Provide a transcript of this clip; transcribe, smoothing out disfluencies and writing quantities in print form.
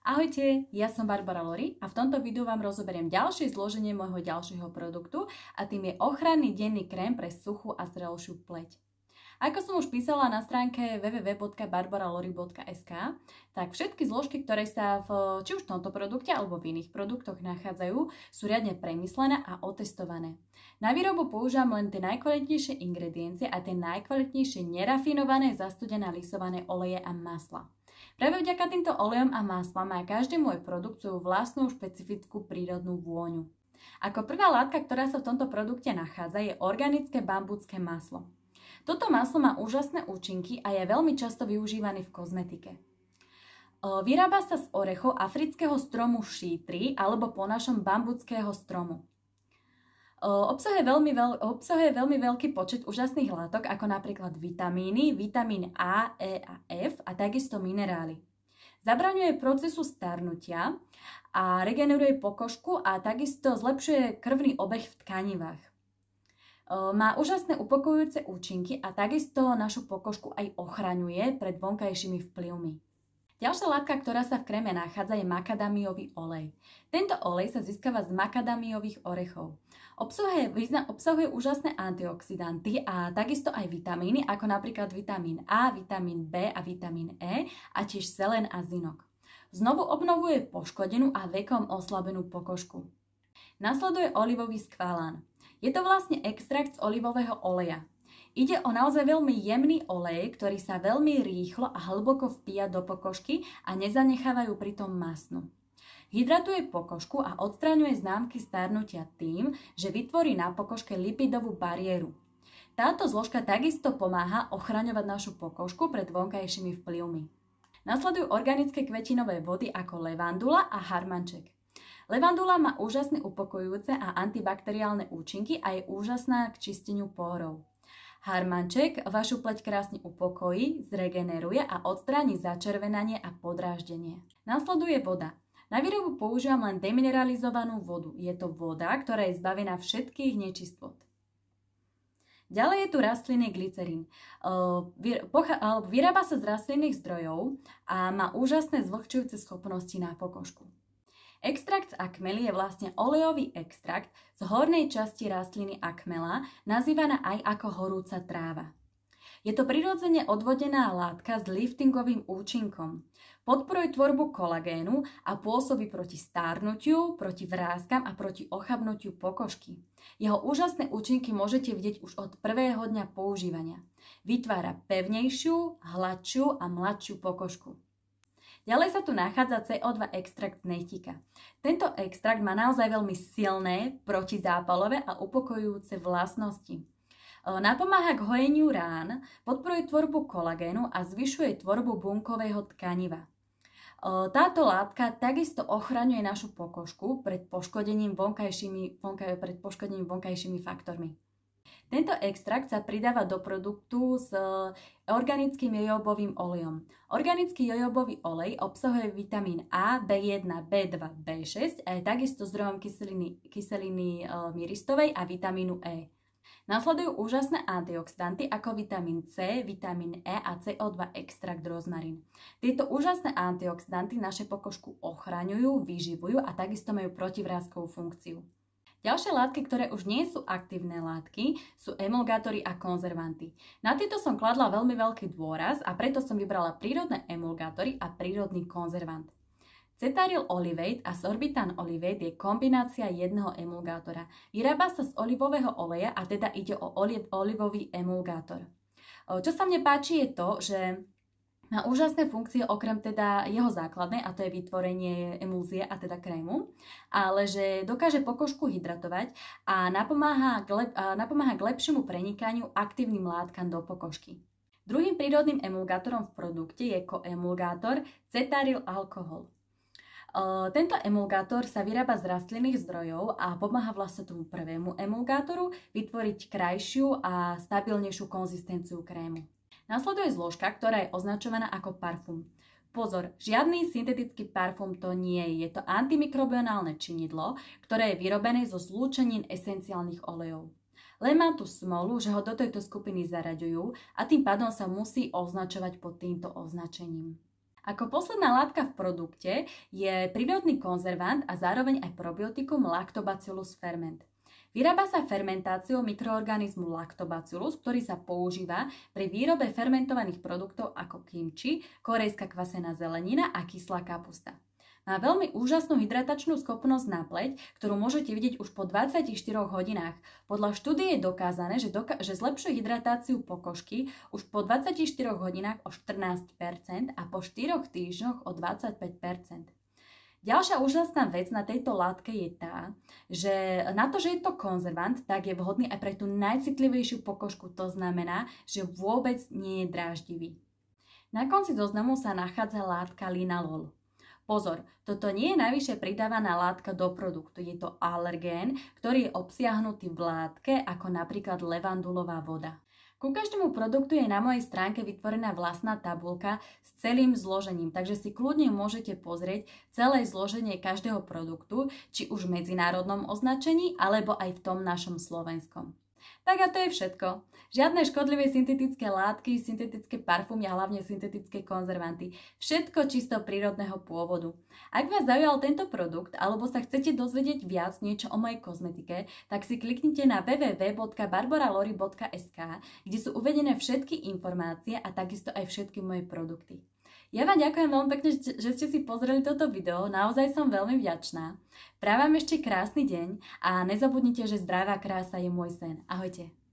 Ahojte, ja som Barbara Lori a v tomto videu vám rozoberiem ďalšie zloženie môjho ďalšieho produktu a tým je ochranný denný krém pre suchú a zrelšiu pleť. Ako som už písala na stránke www.barbaralori.sk, tak všetky zložky, ktoré sa či už v tomto produkte alebo v iných produktoch nachádzajú, sú riadne premyslené a otestované. Na výrobu používam len tie najkvalitnejšie ingrediencie a tie najkvalitnejšie nerafinované, zastudené a lisované oleje a masla. Práve vďaka týmto olejom a maslám má každý môj produkt svoju vlastnú špecifickú prírodnú vôňu. Ako prvá látka, ktorá sa v tomto produkte nachádza, je organické bambucké maslo. Toto maslo má úžasné účinky a je veľmi často využívané v kozmetike. Vyrába sa z orechov afrického stromu šítry alebo po našom bambuckého stromu. Obsahuje veľmi veľký počet úžasných látok, ako napríklad vitamíny, vitamín A, E a F a takisto minerály. Zabraňuje procesu starnutia a regeneruje pokožku a takisto zlepšuje krvný obeh v tkanivách. Má úžasné upokojujúce účinky a takisto našu pokožku aj ochraňuje pred vonkajšími vplyvmi. Ďalšia látka, ktorá sa v kréme nachádza, je makadamiový olej. Tento olej sa získava z makadamiových orechov. Obsahuje úžasné antioxidanty a takisto aj vitamíny, ako napríklad vitamín A, vitamín B a vitamín E a tiež selen a zinok. Znovu obnovuje poškodenú a vekom oslabenú pokožku. Nasleduje olivový skvalán. Je to vlastne extrakt z olivového oleja. Ide o naozaj veľmi jemný olej, ktorý sa veľmi rýchlo a hlboko vpíja do pokožky a nezanechávajú pritom masnú. Hydratuje pokožku a odstraňuje známky starnutia tým, že vytvorí na pokožke lipidovú bariéru. Táto zložka takisto pomáha ochraňovať našu pokožku pred vonkajšími vplyvmi. Nasledujú organické kvetinové vody ako levandula a harmanček. Levandula má úžasné upokojujúce a antibakteriálne účinky a je úžasná k čisteniu pórov. Harmanček vašu pleť krásne upokojí, zregeneruje a odstráni začervenanie a podráždenie. Nasleduje voda. Na výrobu používam len demineralizovanú vodu. Je to voda, ktorá je zbavená všetkých nečistot. Ďalej je tu rastlinný glycerín. Vyrába sa z rastlinných zdrojov a má úžasné zvlhčujúce schopnosti na pokožku. Extrakt z akmely je vlastne olejový extrakt z hornej časti rastliny akmela, nazývaná aj ako horúca tráva. Je to prirodzene odvodená látka s liftingovým účinkom. Podporuje tvorbu kolagénu a pôsobí proti stárnutiu, proti vráskam a proti ochabnutiu pokožky. Jeho úžasné účinky môžete vidieť už od prvého dňa používania. Vytvára pevnejšiu, hladšiu a mladšiu pokožku. Ďalej sa tu nachádza CO2 extrakt z nechtíka. Tento extrakt má naozaj veľmi silné, protizápalové a upokojujúce vlastnosti. Napomáha k hojeniu rán, podporuje tvorbu kolagénu a zvyšuje tvorbu bunkového tkaniva. Táto látka takisto ochraňuje našu pokožku pred poškodením vonkajšími faktormi. Tento extrakt sa pridáva do produktu s organickým jojobovým olejom. Organický jojobový olej obsahuje vitamín A, B1, B2, B6 a je takisto zdrojom kyseliny myristovej a vitamínu E. Nasledujú úžasné antioxidanty ako vitamín C, vitamín E a CO2 extrakt rozmarín. Tieto úžasné antioxidanty naše pokožku ochraňujú, vyživujú a takisto majú protivráskovú funkciu. Ďalšie látky, ktoré už nie sú aktívne látky, sú emulgátory a konzervanty. Na tieto som kladla veľmi veľký dôraz a preto som vybrala prírodné emulgátory a prírodný konzervant. Cetaryl olivate a sorbitan olivate je kombinácia jedného emulgátora. Vyrába sa z olivového oleja a teda ide o olivový emulgátor. Čo sa mne páči je to, že má úžasné funkcie okrem teda jeho základnej, a to je vytvorenie emulzie a teda krému, ale že dokáže pokožku hydratovať a napomáha k lepšiemu prenikaniu aktívnym látkam do pokožky. Druhým prírodným emulgátorom v produkte je koemulgátor cetaryl alkohol. Tento emulgátor sa vyrába z rastlinných zdrojov a pomáha vlastne tomu prvému emulgátoru vytvoriť krajšiu a stabilnejšiu konzistenciu krému. Nasleduje zložka, ktorá je označovaná ako parfum. Pozor, žiadny syntetický parfum to nie je. Je to antimikrobionálne činidlo, ktoré je vyrobené zo zlúčenín esenciálnych olejov. Len má tú smolu, že ho do tejto skupiny zaraďujú a tým pádom sa musí označovať pod týmto označením. Ako posledná látka v produkte je prírodný konzervant a zároveň aj probiotikum Lactobacillus ferment. Vyrába sa fermentáciou mikroorganizmu Lactobacillus, ktorý sa používa pri výrobe fermentovaných produktov ako kimči, korejská kvasená zelenina a kyslá kapusta. Má veľmi úžasnú hydratačnú schopnosť na pleť, ktorú môžete vidieť už po 24 hodinách. Podľa štúdie je dokázané, že zlepšuje hydratáciu pokožky už po 24 hodinách o 14% a po 4 týždňoch o 25%. Ďalšia úžasná vec na tejto látke je tá, že na to, že je to konzervant, tak je vhodný aj pre tú najcitlivejšiu pokožku. To znamená, že vôbec nie je dráždivý. Na konci zoznamu sa nachádza látka linalol. Pozor, toto nie je najvyššie pridávaná látka do produktu. Je to alergén, ktorý je obsiahnutý v látke ako napríklad levandulová voda. Ku každému produktu je na mojej stránke vytvorená vlastná tabuľka s celým zložením, takže si kľudne môžete pozrieť celé zloženie každého produktu, či už v medzinárodnom označení, alebo aj v tom našom slovenskom. Tak a to je všetko. Žiadne škodlivé syntetické látky, syntetické parfúmy a hlavne syntetické konzervanty. Všetko čisto prírodného pôvodu. Ak vás zaujal tento produkt alebo sa chcete dozvedieť viac niečo o mojej kozmetike, tak si kliknite na www.barbaralori.sk, kde sú uvedené všetky informácie a takisto aj všetky moje produkty. Ja vám ďakujem veľmi pekne, že ste si pozreli toto video, naozaj som veľmi vďačná. Prajem vám ešte krásny deň a nezabudnite, že zdravá krása je môj sen. Ahojte.